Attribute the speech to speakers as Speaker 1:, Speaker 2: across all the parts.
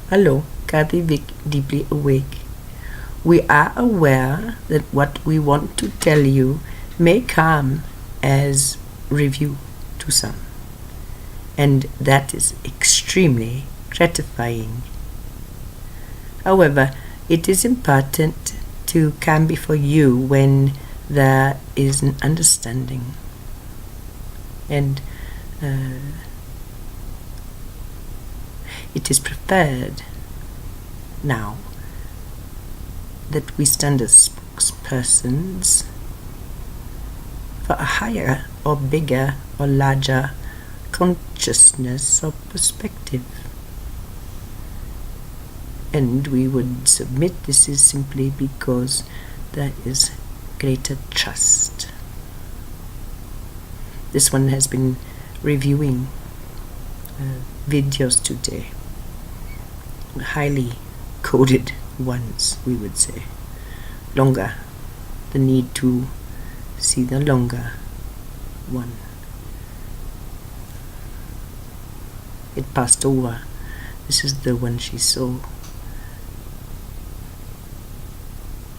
Speaker 1: Hello, Kathy Vic, deeply awake. We are aware that what we want to tell you may come as review to some, and that is extremely gratifying. However, it is important to come before you when there is an understanding, and it is preferred now that we stand as spokespersons for a higher or bigger or larger consciousness or perspective. And we would submit this is simply because there is greater trust. This one has been reviewing videos today, highly coded ones, we would say. Longer, the need to see the longer one. It passed over. This is the one she saw.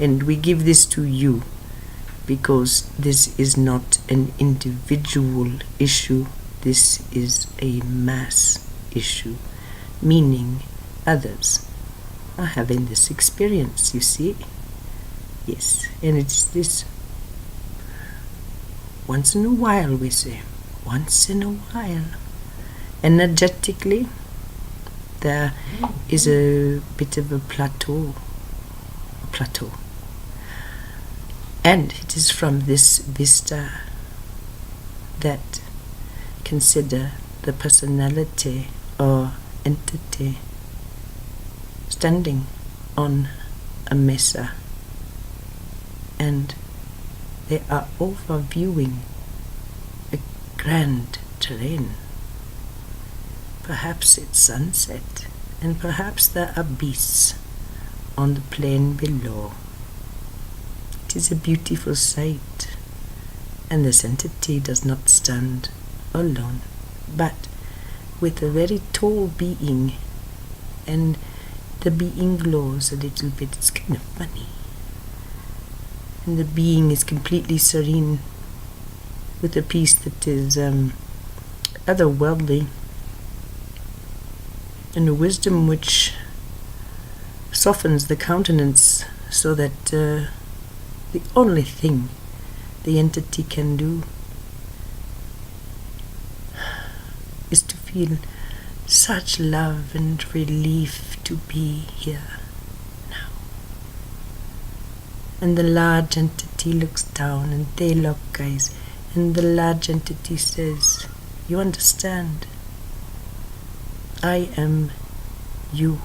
Speaker 1: And we give this to you because this is not an individual issue. This is a mass issue, meaning others are having this experience, you see? Yes, and it's this. Once in a while, we say. Once in a while. Energetically, there is a bit of a plateau. And it is from this vista that consider the personality or entity standing on a mesa, and they are overviewing a grand terrain. Perhaps it's sunset, and perhaps there are beasts on the plain below. It is a beautiful sight, and this entity does not stand alone, but with a very tall being, and the being glows a little bit. It's kind of funny. And the being is completely serene, with a peace that is otherworldly, and a wisdom which softens the countenance so that the only thing the entity can do is to feel such love and relief to be here now. And the large entity looks down, and they lock eyes, and the large entity says, "You understand? I am you,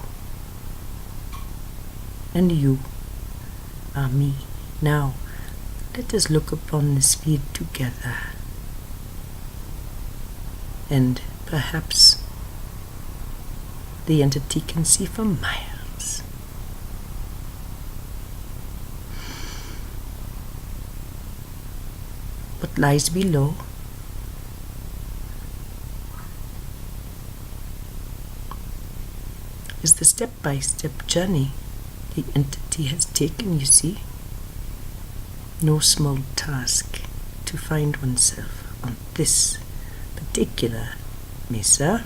Speaker 1: and you are me. Now, let us look upon this field together, and perhaps the entity can see for miles." What lies below is the step-by-step journey the entity has taken, you see. No small task to find oneself on this particular mesa.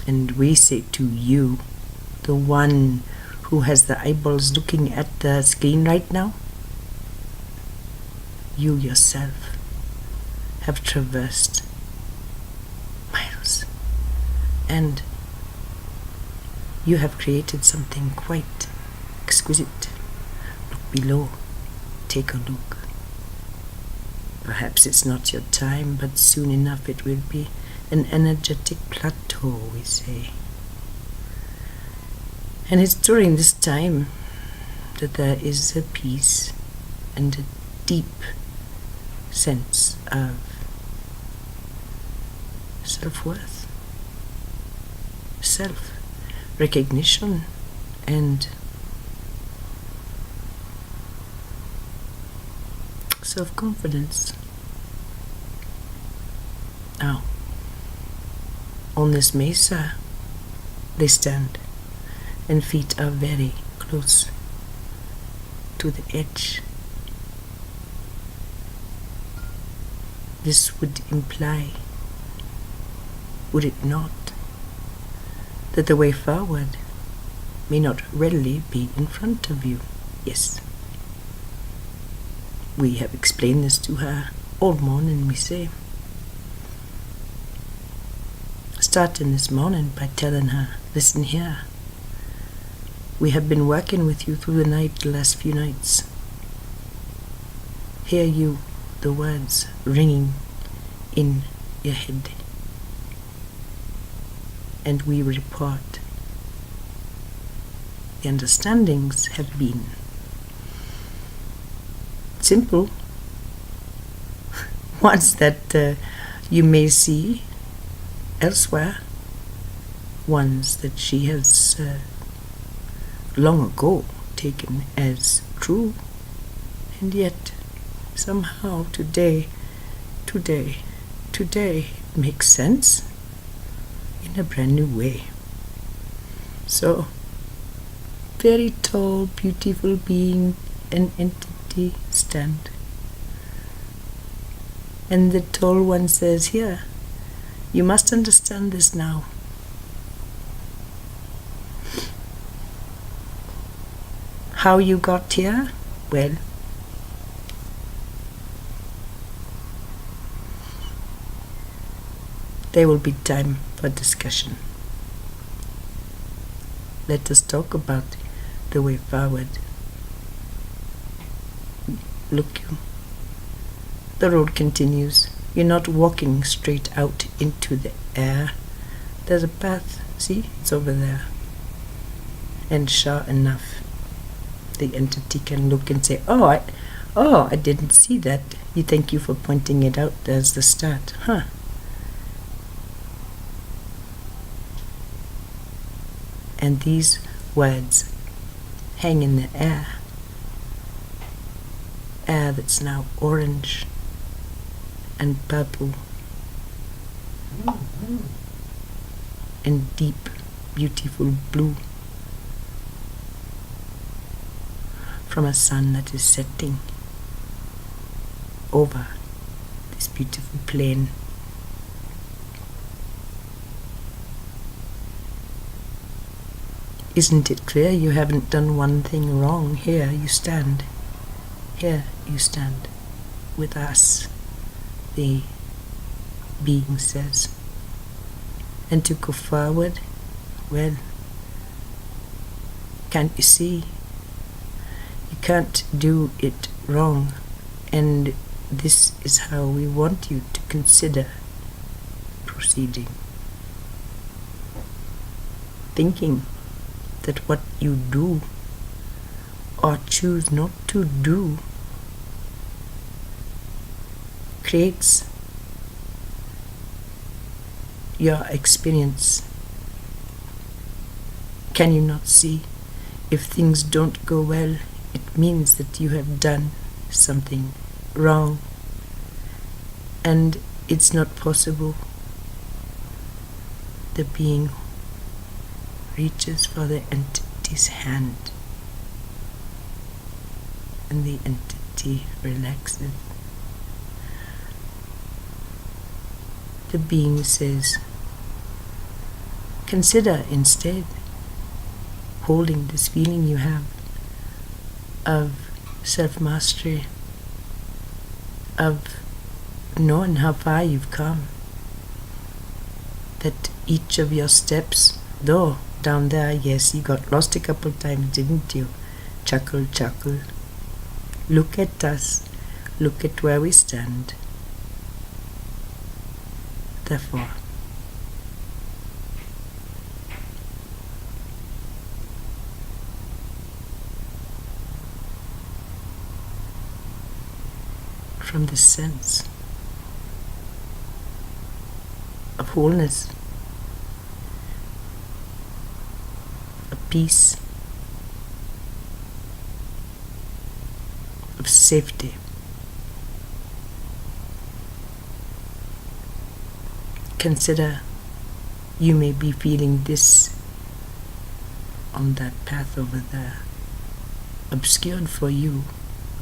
Speaker 1: And we say to you, the one who has the eyeballs looking at the screen right now, you yourself have traversed miles, and you have created something quite exquisite. Look below, take a look. Perhaps it's not your time, but soon enough it will be an energetic plateau, we say. And it's during this time that there is a peace and a deep sense of self-worth, self-recognition, and self-confidence. Now, on this mesa, they stand, and feet are very close to the edge. This would imply, would it not, that the way forward may not readily be in front of you? Yes. We have explained this to her all morning, Mesa. Starting this morning by telling her, listen here, we have been working with you through the night the last few nights. Hear you the words ringing in your head, and we report. The understandings have been simple, ones that you may see elsewhere, ones that she has long ago taken as true, and yet somehow today makes sense in a brand new way. So, very tall, beautiful being and entity stand. And the tall one says, here, you must understand this now. How you got here? Well, there will be time for discussion. Let us talk about the way forward. Look, you. The road continues. You're not walking straight out into the air. There's a path. See? It's over there. And sure enough, the entity can look and say, oh, I didn't see that. Thank you for pointing it out. There's the start. Huh. And these words hang in the air. Air that's now orange and purple and deep, beautiful blue from a sun that is setting over this beautiful plain. Isn't it clear you haven't done one thing wrong? Here you stand. Here you stand with us, the being says. And to go forward, well, can't you see? You can't do it wrong. And this is how we want you to consider proceeding. Thinking that what you do or choose not to do creates your experience. Can you not see? If things don't go well, it means that you have done something wrong, and it's not possible. The being reaches for the entity's hand, and the entity relaxes. The being says, consider instead holding this feeling you have of self-mastery, of knowing how far you've come, that each of your steps, though down there, yes, you got lost a couple times, didn't you? Chuckle, chuckle. Look at us. Look at where we stand. Therefore, from the sense of wholeness, of peace, of safety, consider you may be feeling this on that path over there, obscured for you,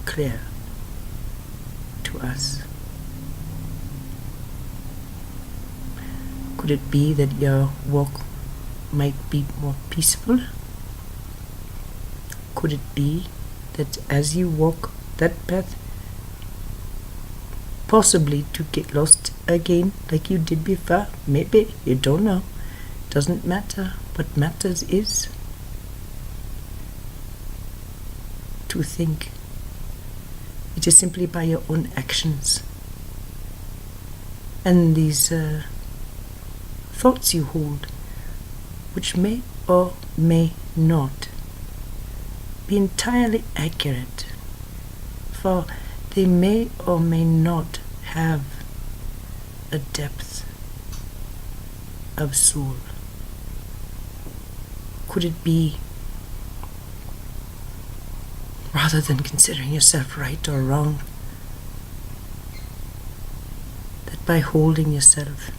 Speaker 1: clear to us. Could it be that your walk might be more peaceful? Could it be that as you walk that path, possibly to get lost again like you did before? Maybe, you don't know. Doesn't matter. What matters is to think. It is simply by your own actions and these thoughts you hold, which may or may not be entirely accurate, for they may or may not have a depth of soul. Could it be, rather than considering yourself right or wrong, that by holding yourself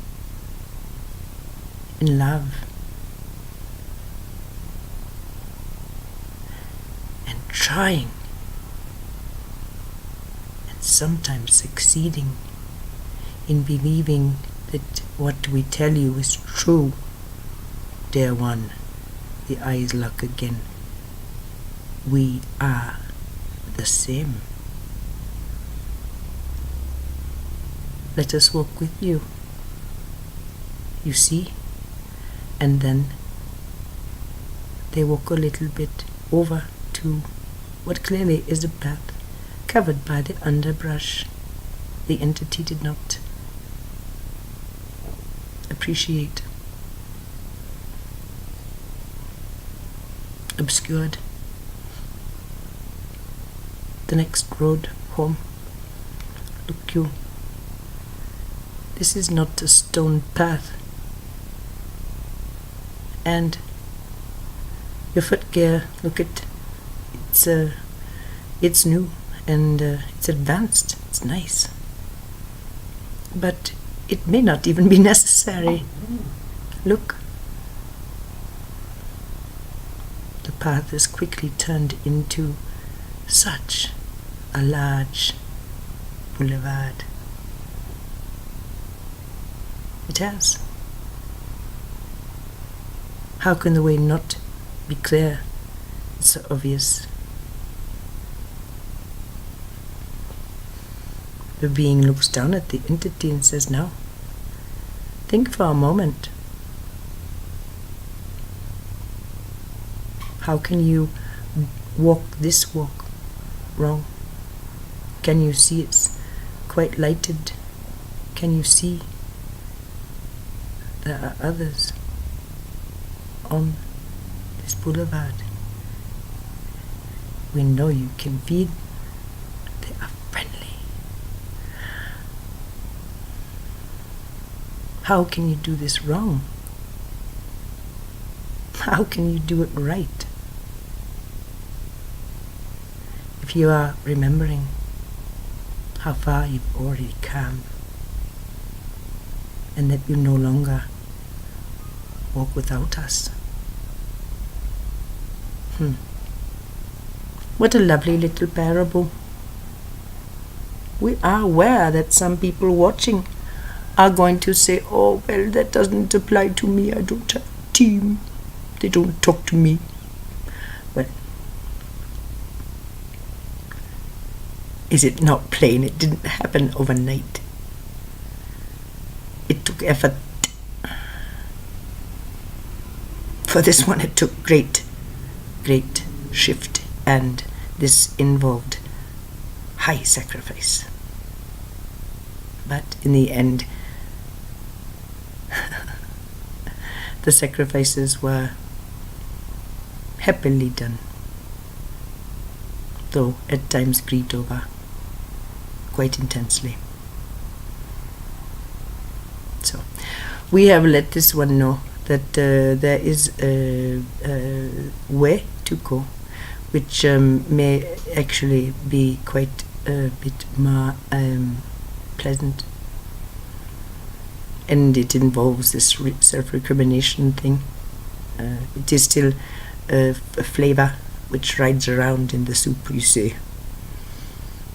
Speaker 1: in love and trying and sometimes succeeding in believing that what we tell you is true, dear one, the eyes lock again. We are the same. Let us walk with you. You see? And then they walk a little bit over to what clearly is a path covered by the underbrush. The entity did not appreciate. Obscured. The next road home. Look you. This is not a stone path. And your footgear, look at it's new and it's advanced. It's nice. But it may not even be necessary. Look. The path is quickly turned into such a large boulevard. It has. How can the way not be clear? It's so obvious. The being looks down at the entity and says, "Now, think for a moment. How can you walk this walk wrong? Can you see it's quite lighted? Can you see there are others on this boulevard? We know you can feed. They are friendly. How can you do this wrong? How can you do it right? If you are remembering how far you've already come and that you no longer walk without us. What a lovely little parable. We are aware that some people watching are going to say, "Oh, well, that doesn't apply to me. I don't have a team. They don't talk to me." Well, is it not plain? It didn't happen overnight. It took effort. For this one, it took great shift, and this involved high sacrifice. But in the end, the sacrifices were happily done, though at times grieved over quite intensely. So we have let this one know that there is a way to go, which may actually be quite a bit more pleasant, and it involves this self-recrimination thing. It is still flavor which rides around in the soup. You say,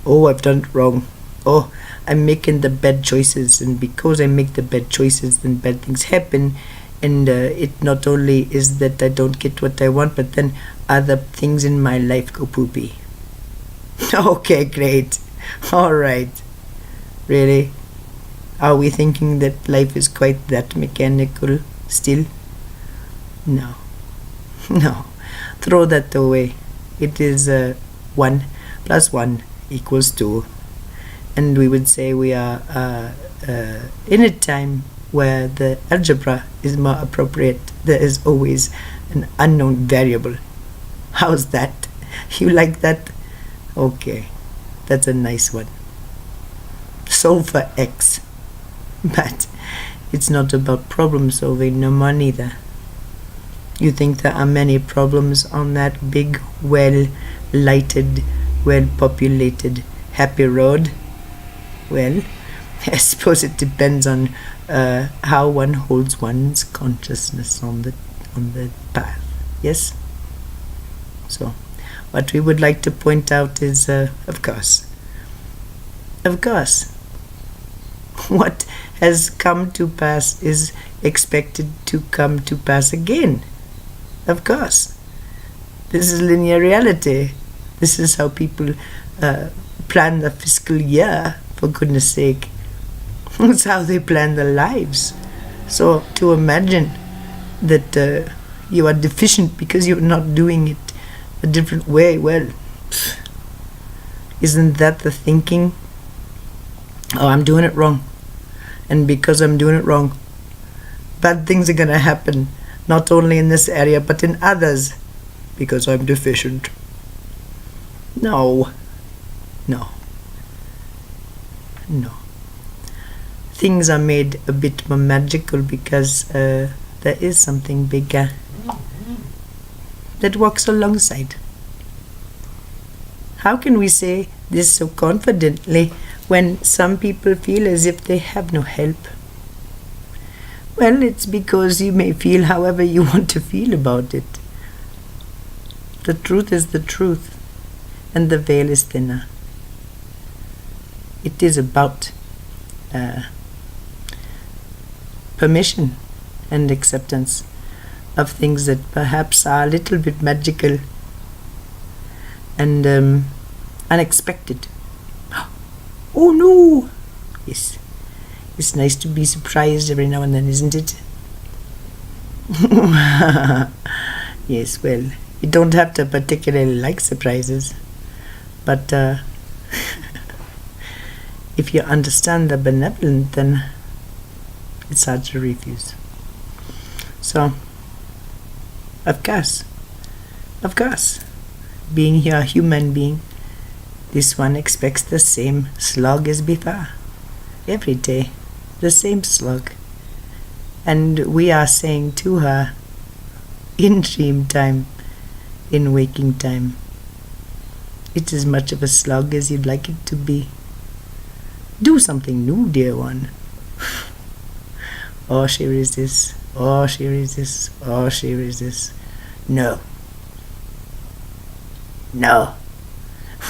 Speaker 1: oh, I've done it wrong. Oh, I'm making the bad choices, and because I make the bad choices, then bad things happen. And it not only is that I don't get what I want, but then other things in my life go poopy. Okay, great. All right. Really? Are we thinking that life is quite that mechanical still? No. No. Throw that away. It is 1 + 1 = 2. And we would say we are in a time where the algebra is more appropriate. There is always an unknown variable. How's that? You like that? Okay, that's a nice one. Solve for x. But it's not about problem solving no more neither. You think there are many problems on that big, well-lighted, well-populated, happy road? Well, I suppose it depends on how one holds one's consciousness on the path. Yes? So, what we would like to point out is, of course, what has come to pass is expected to come to pass again. Of course. This is linear reality. This is how people plan the fiscal year, for goodness sake. It's how they plan their lives. So to imagine that you are deficient because you're not doing it a different way, well, isn't that the thinking? Oh, I'm doing it wrong. And because I'm doing it wrong, bad things are going to happen, not only in this area, but in others, because I'm deficient. No. Things are made a bit more magical because there is something bigger that walks alongside. How can we say this so confidently when some people feel as if they have no help? Well, it's because you may feel however you want to feel about it. The truth is the truth, and the veil is thinner. It is about permission and acceptance of things that perhaps are a little bit magical and unexpected. Oh no! Yes, it's nice to be surprised every now and then, isn't it? Yes, well, you don't have to particularly like surprises, but if you understand the benevolent, then it's hard to refuse. So, of course, being here a human being, this one expects the same slog as before. Every day, the same slog. And we are saying to her, in dream time, in waking time, it's as much of a slog as you'd like it to be. Do something new, dear one. Oh, she resists. Oh, she resists. Oh, she resists. No.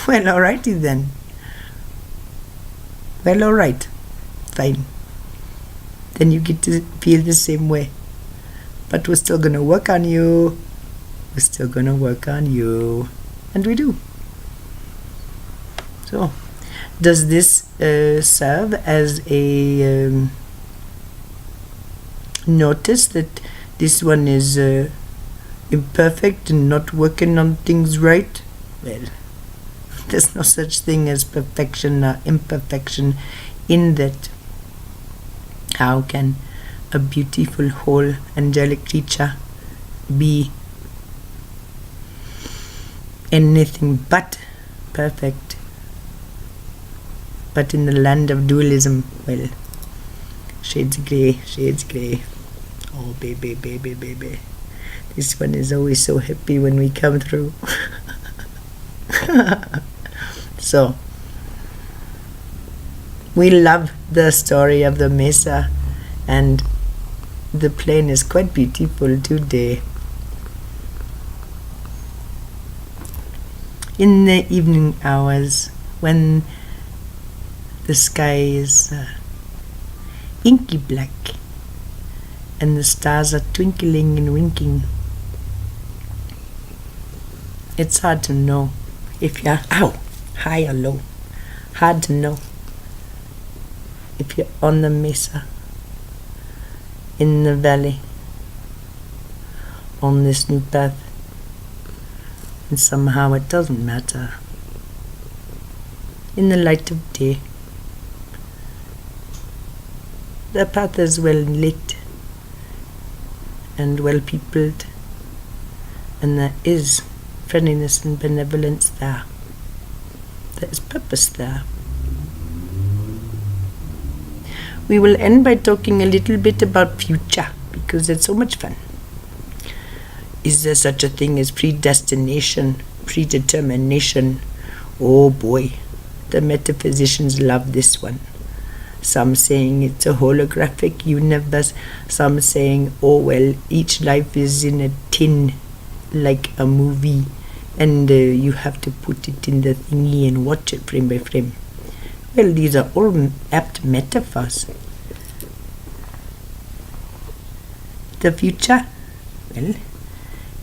Speaker 1: Well, alrighty then. Well, alright. Fine. Then you get to feel the same way. But we're still gonna work on you. We're still gonna work on you. And we do. So, does this serve as a notice that this one is imperfect and not working on things right? Well, there's no such thing as perfection or imperfection in that. How can a beautiful, whole, angelic creature be anything but perfect? But in the land of dualism, well, shades grey. Oh, baby. This one is always so happy when we come through. So, we love the story of the Mesa, and the plane is quite beautiful today. in the evening hours when the sky is inky black and the stars are twinkling and winking. It's hard to know if you're high or low. Hard to know if you're on the mesa, in the valley, on this new path. And somehow it doesn't matter. In the light of day, the path is well lit and well peopled, and there is friendliness and benevolence there. There is purpose there. We will end by talking a little bit about future, because it's so much fun. Is there such a thing as predestination, predetermination? Oh boy, the metaphysicians love this one. Some saying it's a holographic universe, some saying, oh well, each life is in a tin like a movie, and you have to put it in the thingy and watch it frame by frame. Well, these are all apt metaphors. The future? Well,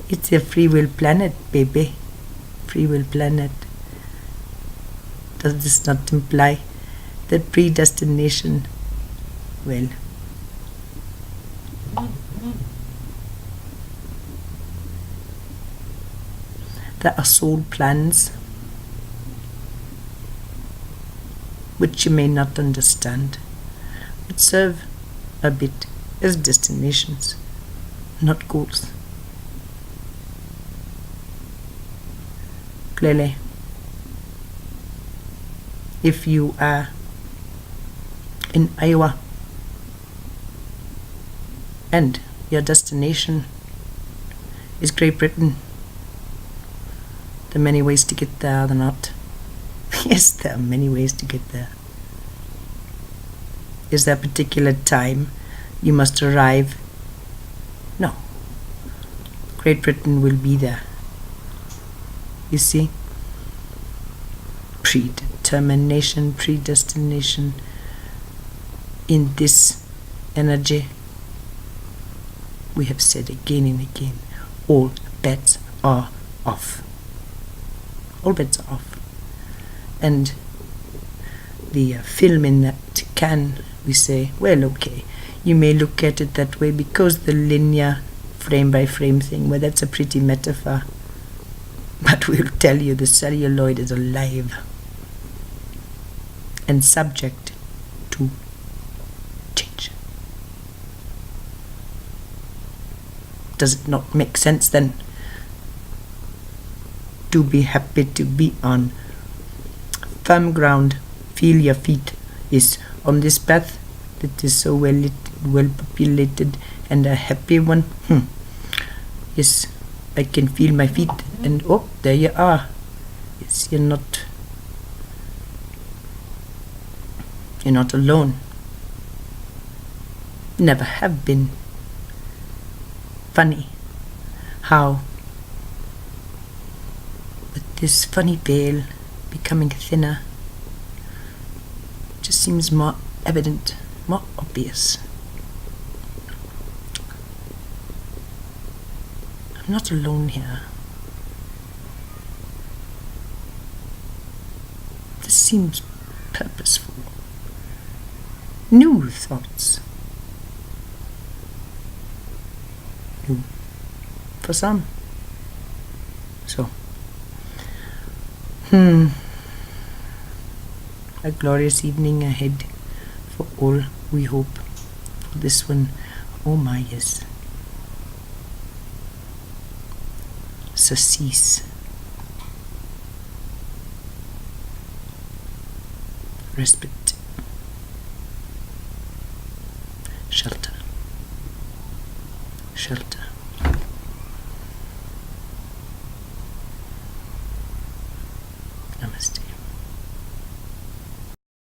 Speaker 1: it's a free will planet, baby. Free will planet. Does this not imply that predestination? Well, there are soul plans which you may not understand, but serve a bit as destinations, not goals. Clearly, if you are in Iowa and your destination is Great Britain, there are many ways to get there, are there not? Yes, there are many ways to get there. Is there a particular time you must arrive? No. Great Britain will be there. You see? Predetermination, predestination. In this energy, we have said again and again, all bets are off. All bets are off. And the film in that can, we say, well, okay, you may look at it that way because the linear frame by frame thing, well, that's a pretty metaphor. But we'll tell you the celluloid is alive and subject to change. Does it not make sense then to be happy to be on firm ground, feel your feet is on this path that is so well populated and a happy one? Yes, I can feel my feet, and oh, there you are. Yes, you're not alone. Never have been. Funny how with this funny veil becoming thinner just seems more evident, more obvious. I'm not alone here. This seems purposeful. New thoughts. New for some. So, a glorious evening ahead for all, we hope. For this one, oh my, yes. Surcease. Respite. Shelter. Shelter.